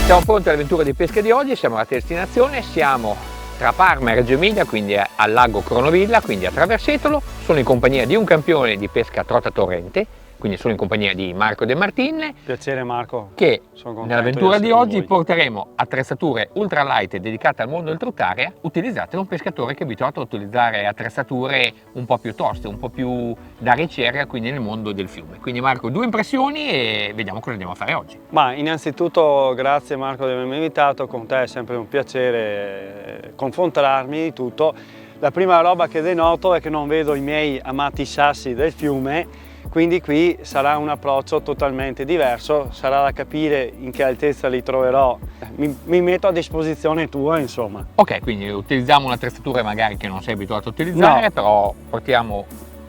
Siamo pronti all'avventura di pesca di oggi, siamo alla destinazione, siamo tra Parma e Reggio Emilia, quindi al lago Cronovilla, quindi a Traversetolo. Sono in compagnia di un campione di pesca trota torrente, quindi sono in compagnia di Marco De Martin. Piacere Marco. Che nell'avventura di oggi porteremo attrezzature ultralight dedicate al mondo del trottarea, utilizzate da un pescatore che è abituato a utilizzare attrezzature un po' più toste, un po' più da ricerca, quindi nel mondo del fiume. Quindi Marco, due impressioni e vediamo cosa andiamo a fare oggi. Ma innanzitutto grazie Marco di avermi invitato, con te è sempre un piacere confrontarmi di tutto. La prima roba che denoto è che non vedo i miei amati sassi del fiume, quindi qui sarà un approccio totalmente diverso, sarà da capire in che altezza li troverò, mi metto a disposizione tua insomma. Ok, quindi utilizziamo un'attrezzatura magari che non sei abituato a utilizzare, no. Però portiamo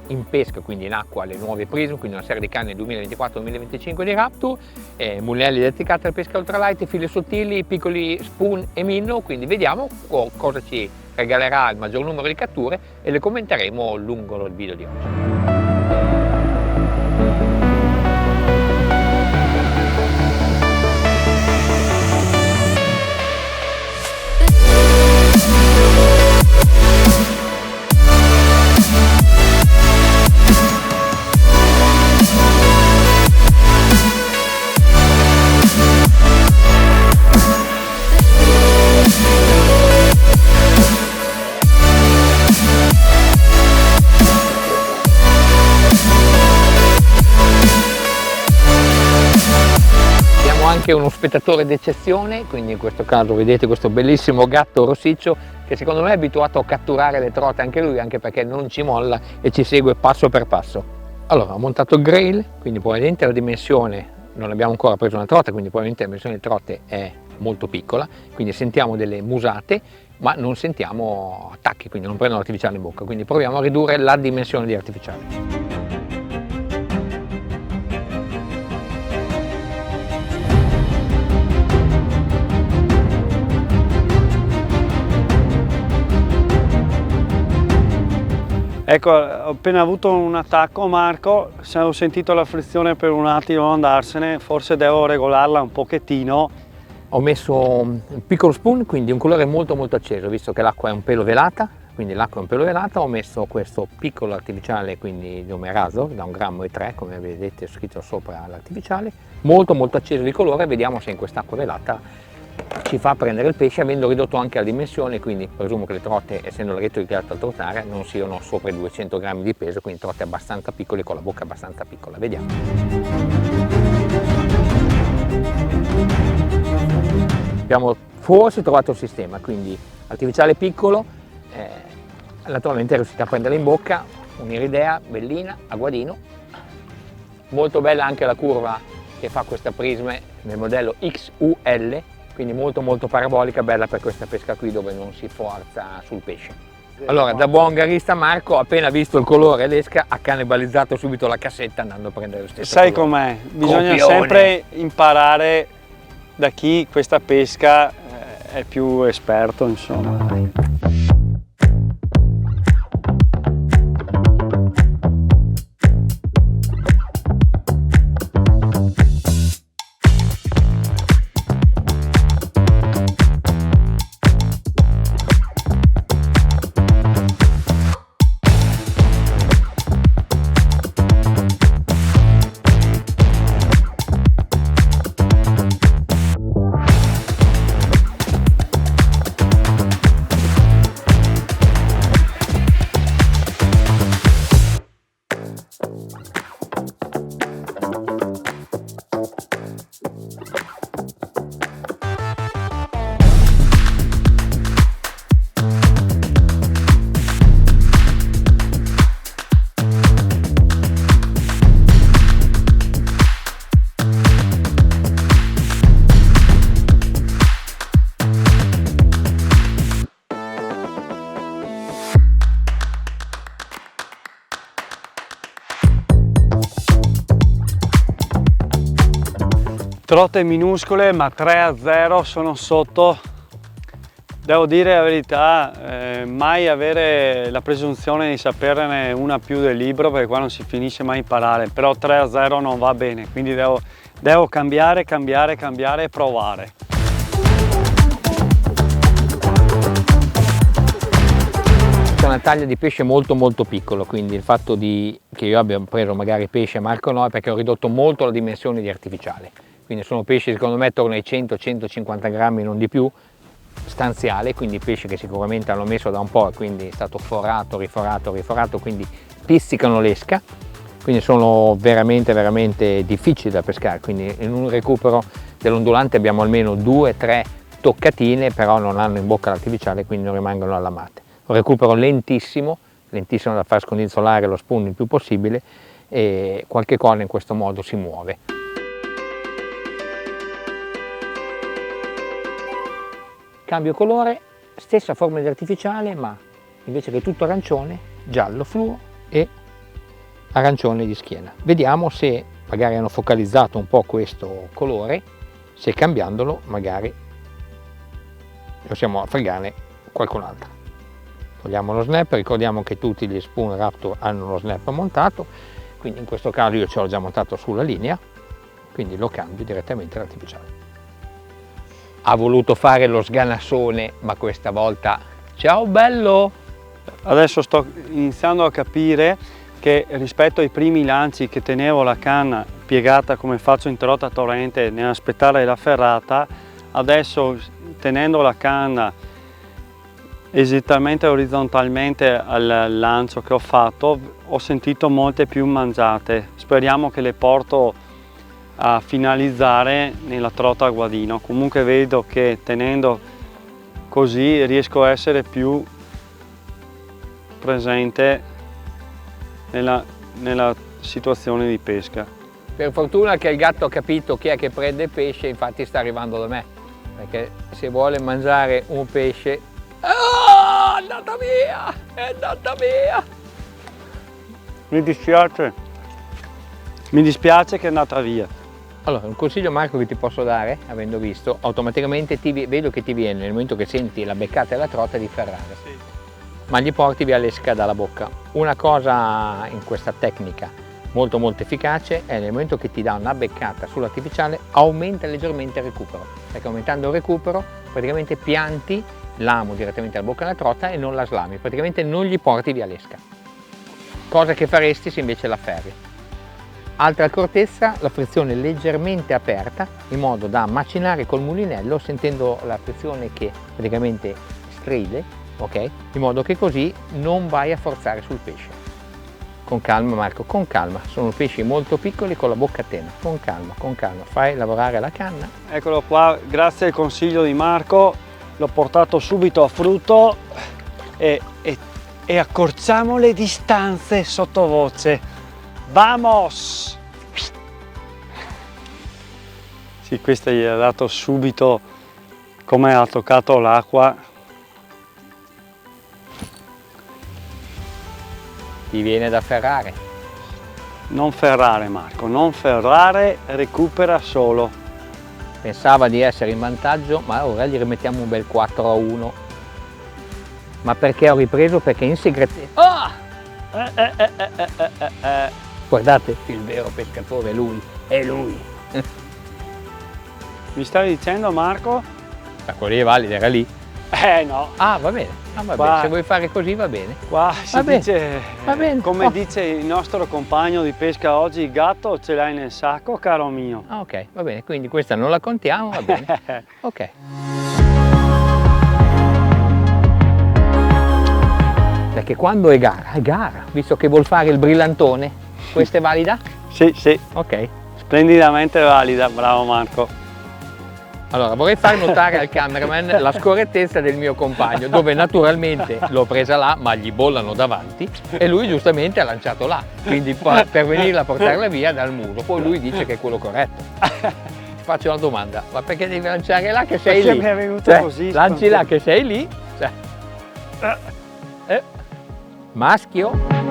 in pesca, quindi in acqua, le nuove Prism, quindi una serie di canne 2024-2025 di Raptor, mulinelli dedicati alla pesca ultralight, fili sottili, piccoli spoon e minnow, quindi vediamo cosa ci regalerà il maggior numero di catture e le commenteremo lungo il video di oggi. Anche uno spettatore d'eccezione, quindi in questo caso vedete questo bellissimo gatto rossiccio che secondo me è abituato a catturare le trote anche lui, anche perché non ci molla e ci segue passo per passo. Allora, ho montato il grail, quindi probabilmente la dimensione, non abbiamo ancora preso una trota, quindi probabilmente la dimensione di trote è molto piccola, quindi sentiamo delle musate ma non sentiamo attacchi, quindi non prendo l'artificiale in bocca, quindi proviamo a ridurre la dimensione di artificiale. Ecco, ho appena avuto un attacco Marco, ho sentito la frizione per un attimo andarsene, forse devo regolarla un pochettino. Ho messo un piccolo spoon, quindi un colore molto acceso, visto che l'acqua è un pelo velata, quindi l'acqua è un pelo velata, ho messo questo piccolo artificiale, quindi di nome Razor, da 1,3 grammi, come vedete scritto sopra l'artificiale, molto acceso di colore, vediamo se in quest'acqua velata ci fa prendere il pesce, avendo ridotto anche la dimensione, quindi presumo che le trote, essendo laghetto richiamato al trottare, non siano sopra i 200 grammi di peso, quindi trote abbastanza piccole con la bocca abbastanza piccola. Vediamo. Abbiamo forse trovato il sistema, quindi artificiale piccolo, naturalmente è riuscita a prendere in bocca un'iridea bellina, a guadino, molto bella anche la curva che fa questa Prism nel modello XUL, quindi molto parabolica, bella per questa pesca qui dove non si forza sul pesce. Allora, da buon garista Marco, appena visto il colore e l'esca, ha cannibalizzato subito la cassetta andando a prendere lo stesso Sai colore. com'è? Bisogna Copione. sempre imparare da chi questa pesca è più esperto, insomma. Trote minuscole, ma 3-0 sono sotto. Devo dire la verità, mai avere la presunzione di saperne una più del libro, perché qua non si finisce mai a imparare, però 3-0 non va bene, quindi devo cambiare e provare. una taglia di pesce molto piccolo, quindi il fatto che io abbia preso magari pesce Marco no è perché ho ridotto molto la dimensione di artificiale, quindi sono pesci secondo me attorno ai 100-150 grammi, non di più, stanziale, quindi pesce che sicuramente hanno messo da un po' e quindi è stato forato, riforato, quindi pizzicano l'esca, quindi sono veramente difficili da pescare, quindi in un recupero dell'ondulante abbiamo almeno 2-3 toccatine, però non hanno in bocca l'artificiale, quindi non rimangono allamate. Un recupero lentissimo da far scondizolare lo spoon il più possibile e qualche cosa in questo modo si muove. Cambio colore, stessa forma di artificiale, ma invece che tutto arancione, giallo fluo e arancione di schiena. Vediamo se magari hanno focalizzato un po' questo colore, se cambiandolo magari possiamo fregarne qualcun altro. Togliamo lo snap, ricordiamo che tutti gli spoon Raptor hanno lo snap montato, quindi in questo caso io ce l'ho già montato sulla linea, quindi lo cambio direttamente all'artificiale. Ha voluto fare lo sganassone, ma questa volta ciao bello! Adesso sto iniziando a capire che rispetto ai primi lanci che tenevo la canna piegata come faccio in trotta torrente nell'aspettare la ferrata, adesso tenendo la canna esattamente orizzontalmente al lancio che ho fatto ho sentito molte più mangiate. Speriamo che le porto a finalizzare nella trotta a guadino. Comunque vedo che tenendo così riesco a essere più presente nella situazione di pesca. Per fortuna che il gatto ha capito chi è che prende pesce, infatti sta arrivando da me, perché se vuole mangiare un pesce... Oh, è andata via! È andata via! Mi dispiace che è andata via. Allora, un consiglio Marco che ti posso dare, avendo visto, automaticamente vedo che ti viene nel momento che senti la beccata e la trota di ferrare, sì, ma gli porti via l'esca dalla bocca. Una cosa in questa tecnica molto efficace è nel momento che ti dà una beccata sull'artificiale aumenta leggermente il recupero, perché aumentando il recupero praticamente pianti l'amo direttamente alla bocca della trota e non la slami, praticamente non gli porti via l'esca, cosa che faresti se invece la ferri. Altra accortezza, la frizione leggermente aperta in modo da macinare col mulinello sentendo la frizione che praticamente stride, ok? In modo che così non vai a forzare sul pesce. Con calma Marco, con calma, sono pesci molto piccoli con la bocca tenera, con calma, fai lavorare la canna. Eccolo qua, grazie al consiglio di Marco, l'ho portato subito a frutto e accorciamo le distanze sottovoce. Vamos! Sì, questa gli ha dato subito come ha toccato l'acqua. Ti viene da ferrare. Non ferrare Marco, non ferrare, recupera solo. Pensava di essere in vantaggio, ma ora gli rimettiamo un bel 4-1. Ma perché ho ripreso? Perché in segretezza... Oh! Guardate, il vero pescatore è lui. Mi stavi dicendo Marco? La quello è valido, era lì. No. Ah, va bene. Se vuoi fare così va bene. Qua si dice, va bene. come dice il nostro compagno di pesca oggi, il gatto ce l'hai nel sacco, caro mio. Ah, ok, va bene, quindi questa non la contiamo, va bene. Ok. Perché quando è gara, visto che vuol fare il brillantone. Questa è valida? Sì. Ok. Splendidamente valida, bravo Marco. Allora, vorrei far notare al cameraman la scorrettezza del mio compagno, dove naturalmente l'ho presa là, ma gli bollano davanti e lui giustamente ha lanciato là, quindi per venirla a portarla via dal muro. Poi lui dice che è quello corretto. Ti faccio una domanda, ma perché devi lanciare là che sei lì? Mi è venuto così. Lanci là che sei lì. Maschio.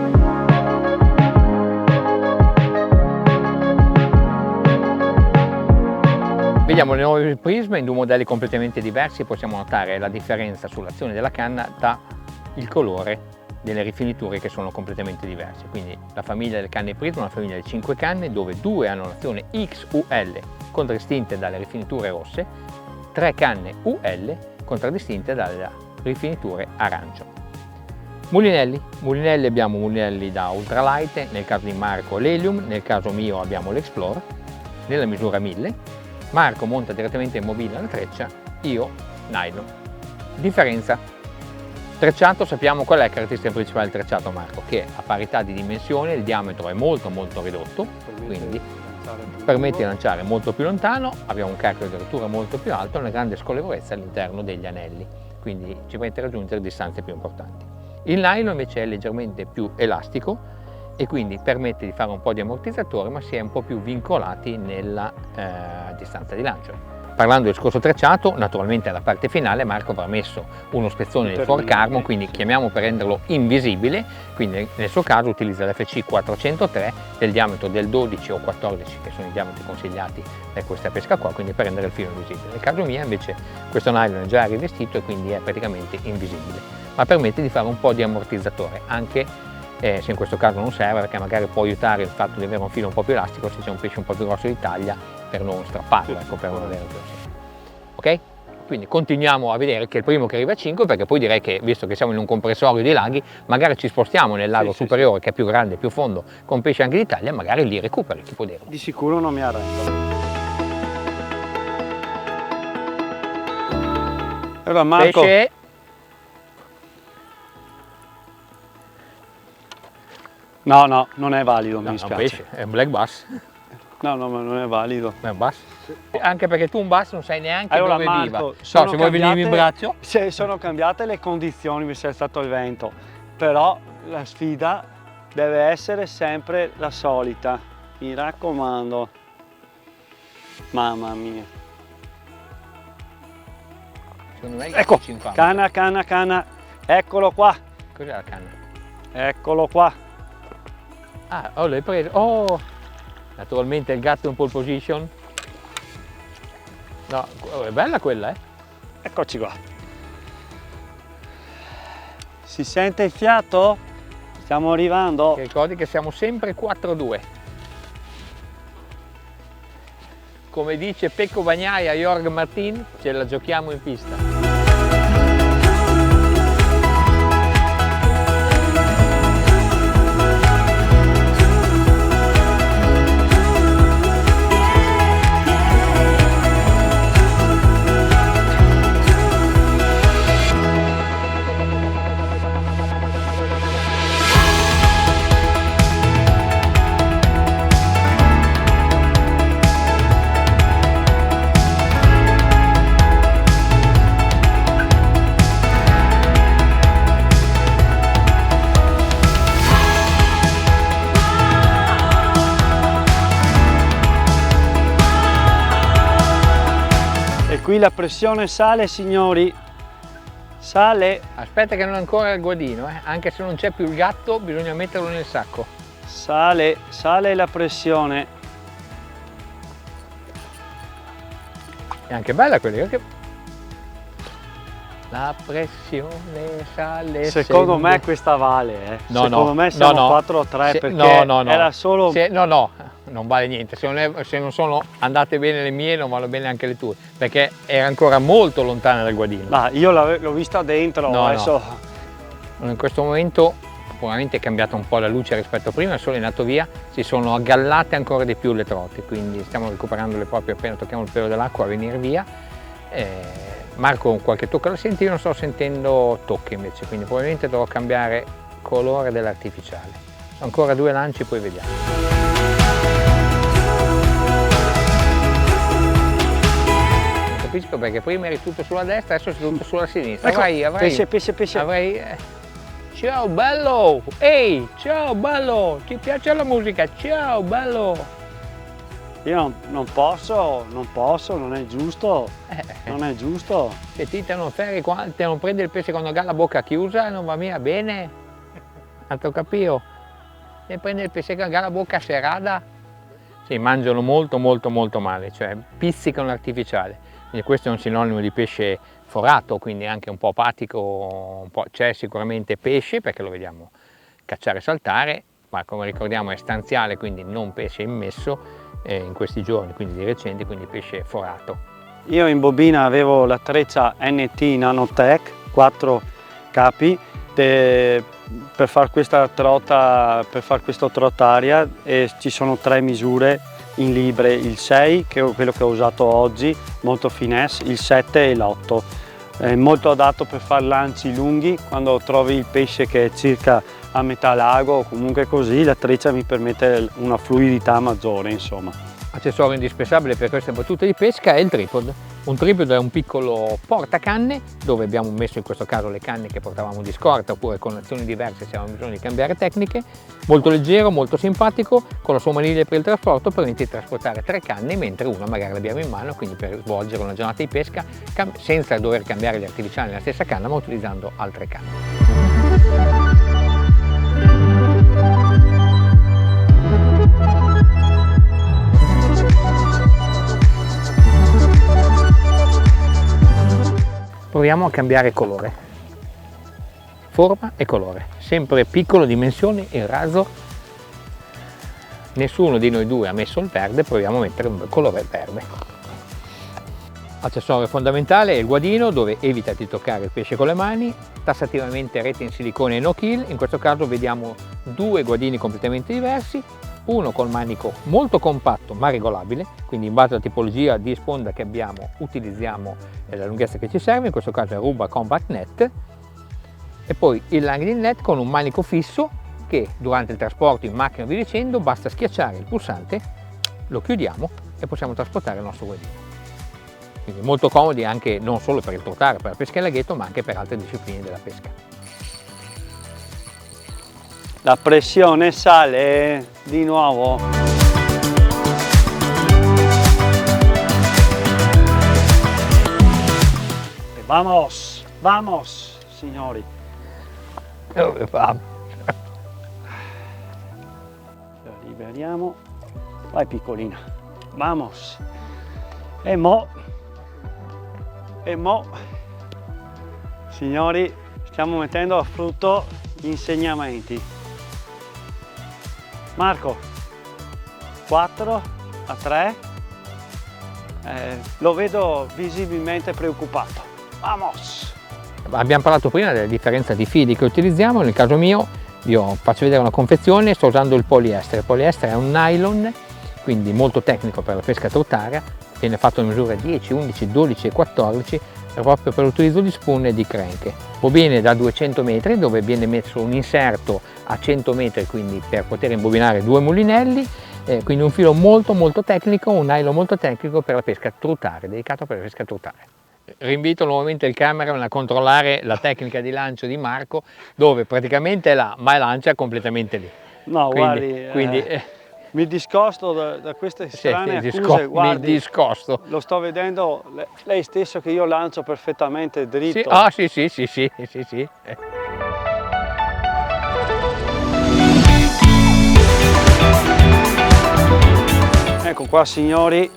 Vediamo le nuove prisme in due modelli completamente diversi, possiamo notare la differenza sull'azione della canna da il colore delle rifiniture che sono completamente diverse. Quindi la famiglia del canne prisma è una famiglia di 5 canne dove 2 hanno l'azione XUL contraddistinte dalle rifiniture rosse, 3 canne UL contraddistinte dalle rifiniture arancio. Mulinelli abbiamo mulinelli da ultralight, nel caso di Marco l'Helium, nel caso mio abbiamo l'Explore, nella misura 1000. Marco monta direttamente in mobile alla treccia, io nylon. Differenza: trecciato, sappiamo qual è la caratteristica principale del trecciato, Marco? Che a parità di dimensione il diametro è molto ridotto, quindi permette di lanciare molto più lontano, abbiamo un carico di rottura molto più alto e una grande scorrevolezza all'interno degli anelli, quindi ci permette di raggiungere distanze più importanti. Il nylon invece è leggermente più elastico e quindi permette di fare un po' di ammortizzatore, ma si è un po' più vincolati nella distanza di lancio. Parlando del discorso trecciato, naturalmente alla parte finale Marco avrà messo uno spezzone di Ford Carbon, quindi chiamiamo per renderlo invisibile, quindi nel suo caso utilizza l'FC 403 del diametro del 12 o 14, che sono i diametri consigliati per questa pesca qua, quindi per rendere il filo invisibile. Nel caso mio invece questo nylon è già rivestito e quindi è praticamente invisibile, ma permette di fare un po' di ammortizzatore, anche se in questo caso non serve, perché magari può aiutare il fatto di avere un filo un po' più elastico se c'è un pesce un po' più grosso di taglia, per non strapparlo, ecco, per non avere più. Ok? Quindi continuiamo a vedere che è il primo che arriva a 5, perché poi direi che, visto che siamo in un comprensorio di laghi, magari ci spostiamo nel lago superiore che è più grande, più fondo, con pesce anche d'Italia, magari lì recuperi, chi può dire. Di sicuro non mi arrendo. Allora Marco, Pesce. no, non è valido, mi No, dispiace. è un pesce, è un black bass. No, ma non è valido. È un bass. Anche perché tu un bass non sai neanche Allora dove Marco, viva. So, se vuoi venirmi in braccio. Se sono cambiate le condizioni, mi sia stato il vento, però la sfida deve essere sempre la solita, mi raccomando. Mamma mia. Secondo me Ecco, ci infama. canna, eccolo qua, Cos'è la canna? eccolo qua. Ah, oh, l'hai preso. Oh! Naturalmente il gatto in pole position. No, è bella quella, eh? Eccoci qua. Si sente il fiato? Stiamo arrivando. Ti ricordi che siamo sempre 4-2. Come dice Pecco Bagnaia a Jorg Martin, ce la giochiamo in pista. Qui la pressione sale, signori, sale, Aspetta che non è ancora il guadino, anche se non c'è più il gatto bisogna metterlo nel sacco. sale la pressione. È anche bella quella, che la pressione sale. Secondo me questa vale, No, secondo me siamo 4-3 perché era solo... non vale niente, se non sono andate bene le mie non vanno bene anche le tue, perché era ancora molto lontana dal guadino. Ma io l'ho vista dentro, adesso... In questo momento probabilmente è cambiata un po' la luce rispetto a prima, il sole è andato via, si sono aggallate ancora di più le trote, quindi stiamo recuperandole proprio appena tocchiamo il pelo dell'acqua a venire via. Marco qualche tocco la senti, io non sto sentendo tocchi invece, quindi probabilmente dovrò cambiare colore dell'artificiale. Ancora 2 lanci, poi vediamo. Capisco, perché prima eri tutto sulla destra, adesso sei tutto sulla sinistra. Ecco, pesce. Avrei... Ciao bello! Ehi, ciao bello! Ti piace la musica? Ciao bello! Io non posso, non è giusto, non è giusto. Se ti te non prendi il pesce quando ha la bocca chiusa non va mica bene. Altro capito? E prendi il pesce che ha la bocca serrata. Sì, mangiano molto male, cioè pizzicano l'artificiale. Quindi questo è un sinonimo di pesce forato, quindi anche un po' apatico, c'è sicuramente pesce perché lo vediamo cacciare e saltare, ma come ricordiamo è stanziale, quindi non pesce immesso in questi giorni, quindi di recente, quindi pesce forato. Io in bobina avevo la treccia NT Nanotech, 4 capi, per fare questa trota, per fare questo trottaria, ci sono 3 misure in libre: il 6, che è quello che ho usato oggi, molto finesse, il 7 e l'8. È molto adatto per fare lanci lunghi, quando trovi il pesce che è circa a metà lago o comunque così, la treccia mi permette una fluidità maggiore, insomma. Accessorio indispensabile per queste battute di pesca è il tripod. Un tripod è un piccolo portacanne dove abbiamo messo in questo caso le canne che portavamo di scorta, oppure con azioni diverse se abbiamo bisogno di cambiare tecniche. Molto leggero, molto simpatico, con la sua maniglia per il trasporto permette di trasportare 3 canne, mentre una magari l'abbiamo in mano, quindi per svolgere una giornata di pesca senza dover cambiare gli artificiali nella stessa canna, ma utilizzando altre canne. Proviamo a cambiare colore, forma e colore, sempre piccolo, dimensione e raso. Nessuno di noi due ha messo il verde, proviamo a mettere un colore verde. Accessorio fondamentale è il guadino, dove evita di toccare il pesce con le mani, tassativamente rete in silicone e no kill. In questo caso vediamo 2 guadini completamente diversi, uno col manico molto compatto ma regolabile, quindi in base alla tipologia di sponda che abbiamo utilizziamo la lunghezza che ci serve, in questo caso è Ruba Compact Net, e poi il Langling Net con un manico fisso che durante il trasporto in macchina o via dicendo basta schiacciare il pulsante, lo chiudiamo e possiamo trasportare il nostro guadino. Quindi molto comodi anche non solo per il trottare, per la pesca in laghetto, ma anche per altre discipline della pesca. La pressione sale di nuovo. Vamos, vamos, signori. Dove va? La liberiamo. Vai piccolina. Vamos. E mo. Signori, stiamo mettendo a frutto gli insegnamenti. Marco, 4 a 3, lo vedo visibilmente preoccupato. Vamos! Abbiamo parlato prima della differenza di fili che utilizziamo. Nel caso mio, io faccio vedere una confezione, sto usando il poliestere. Il poliestere è un nylon, quindi molto tecnico per la pesca trottaria, viene fatto in misura 10, 11, 12 e 14, proprio per l'utilizzo di spoon e di crank. Bobine da 200 metri, dove viene messo un inserto a 100 metri, quindi per poter imbobinare 2 mulinelli, quindi un filo molto tecnico, un nylon molto tecnico per la pesca trottaria, dedicato per la pesca trottaria. Rinvito nuovamente il cameraman a controllare la tecnica di lancio di Marco, dove praticamente è là, ma lancia completamente lì. No, quindi mi discosto da queste strane accuse, guardi, mi discosto. Lo sto vedendo lei stesso che io lancio perfettamente dritto. Sì, ah, sì. Ecco qua, signori,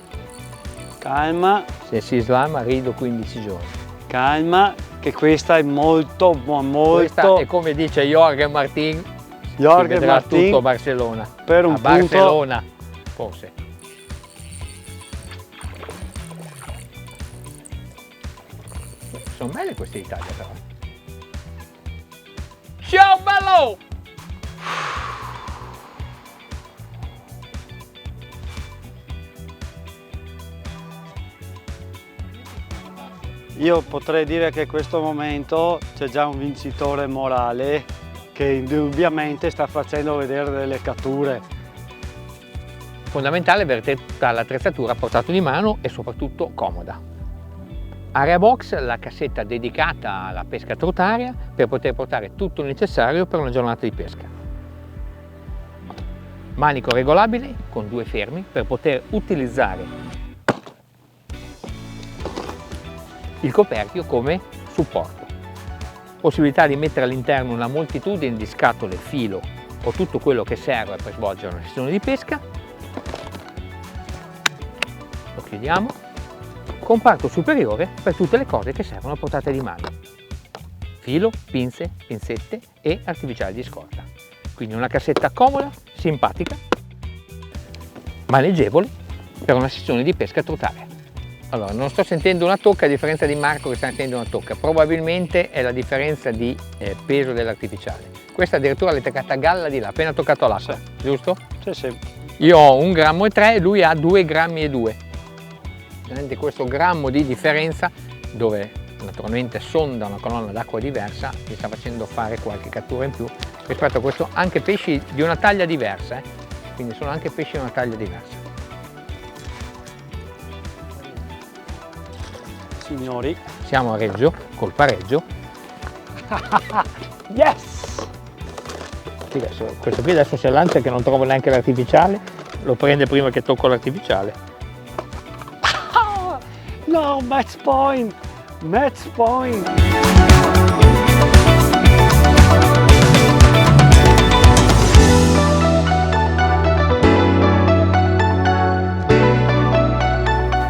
calma. Se si slama rido 15 giorni. Calma, che questa è molto. Questa è, come dice Jorge Martin, tutto Barcellona. Per un Barcellona, forse. Sono belle queste d'Italia però. Ciao bello! Io potrei dire che in questo momento c'è già un vincitore morale che indubbiamente sta facendo vedere delle catture. Fondamentale avere tutta l'attrezzatura a portata di mano e soprattutto comoda. Area Box, la cassetta dedicata alla pesca trottaria per poter portare tutto il necessario per una giornata di pesca. Manico regolabile con 2 fermi per poter utilizzare il coperchio come supporto. Possibilità di mettere all'interno una moltitudine di scatole, filo o tutto quello che serve per svolgere una sessione di pesca. Lo chiudiamo. Comparto superiore per tutte le cose che servono a portata di mano. Filo, pinze, pinzette e artificiali di scorta. Quindi una cassetta comoda, simpatica, ma leggevole per una sessione di pesca trottaria. Allora, non sto sentendo una tocca, a differenza di Marco che sta sentendo una tocca. Probabilmente è la differenza di peso dell'artificiale. Questa addirittura l'hai toccata a galla di là, appena toccato l'acqua, Sì. giusto? Sì, sì. Io ho 1,3 grammi e lui ha 2,2 grammi. Vedete questo grammo di differenza, dove naturalmente sonda una colonna d'acqua diversa, mi sta facendo fare qualche cattura in più rispetto a questo, anche pesci di una taglia diversa, quindi sono anche pesci di una taglia diversa. Signori. Siamo a Reggio, col pareggio. Yes! Questo qui adesso si lancia che non trovo neanche l'artificiale, lo prende prima che tocco l'artificiale. No, match point! Match point!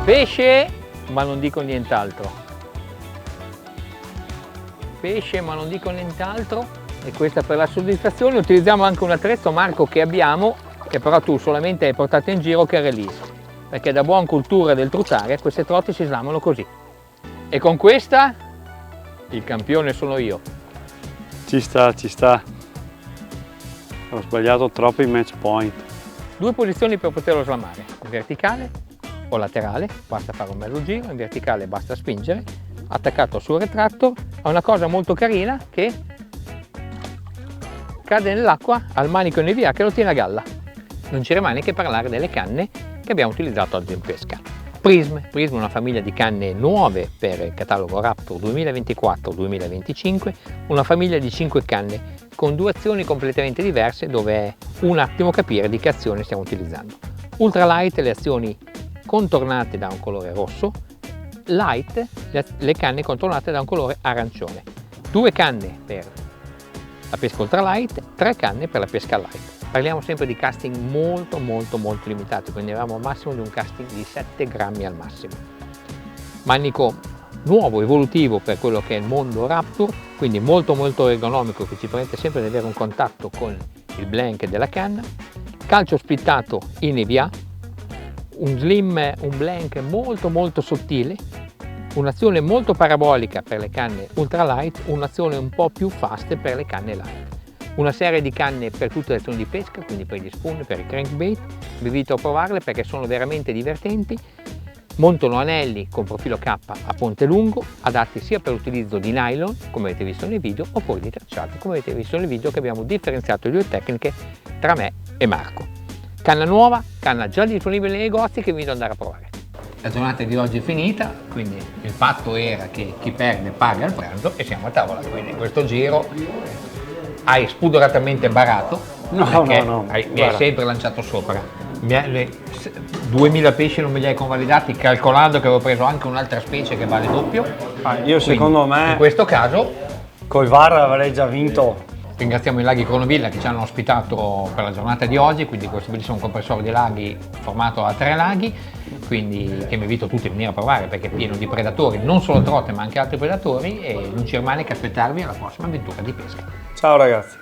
Pesce, ma non dico nient'altro. Pesce, ma non dico nient'altro. E questa per la soddisfazione. Utilizziamo anche un attrezzo, Marco, che abbiamo, che però tu solamente hai portato in giro, che è release, perché da buon cultura del trutare queste trote si slamano così. E con questa il campione sono io. Ci sta, ci sta. Ho sbagliato troppo i match point. 2 posizioni per poterlo slamare, in verticale o laterale, basta fare un bello giro, in verticale basta spingere, attaccato sul retractor. Ha una cosa molto carina che cade nell'acqua al manico in EVA che lo tiene a galla. Non ci rimane che parlare delle canne che abbiamo utilizzato oggi in pesca. Prism è una famiglia di canne nuove per il catalogo Raptor 2024-2025, una famiglia di 5 canne con 2 azioni completamente diverse, dove è un attimo capire di che azione stiamo utilizzando. Ultralight, le azioni contornate da un colore rosso, light, le canne contornate da un colore arancione. 2 canne per la pesca ultralight, 3 canne per la pesca light. Parliamo sempre di casting molto limitati, quindi avevamo al massimo di un casting di 7 grammi al massimo. Manico nuovo, evolutivo per quello che è il mondo Raptor, quindi molto ergonomico, che ci permette sempre di avere un contatto con il blank della canna. Calcio splittato in EVA, un blank molto sottile, un'azione molto parabolica per le canne ultralight, un'azione un po' più fast per le canne light. Una serie di canne per tutte le azioni di pesca, quindi per gli spoon, per i crankbait. Vi invito a provarle perché sono veramente divertenti. Montano anelli con profilo K a ponte lungo, adatti sia per l'utilizzo di nylon, come avete visto nel video, oppure di tracciati, come avete visto nel video, che abbiamo differenziato le 2 tecniche tra me e Marco. Canna nuova, canna già disponibile nei negozi, che vi invito ad andare a provare. La giornata di oggi è finita, quindi il patto era che chi perde paga il pranzo e siamo a tavola. Quindi questo giro hai spudoratamente barato, No, mi guarda. hai sempre lanciato sopra. 2000 pesci non me li hai convalidati, calcolando che avevo preso anche un'altra specie che vale doppio. Io secondo Quindi, me in questo caso col VAR avrei già vinto. ringraziamo i laghi Cronovilla che ci hanno ospitato per la giornata di oggi, quindi questo bellissimo compressore di laghi formato a 3 laghi, quindi che mi invito tutti a venire a provare perché è pieno di predatori, non solo trote ma anche altri predatori, e non ci rimane che aspettarvi alla prossima avventura di pesca. Ciao ragazzi.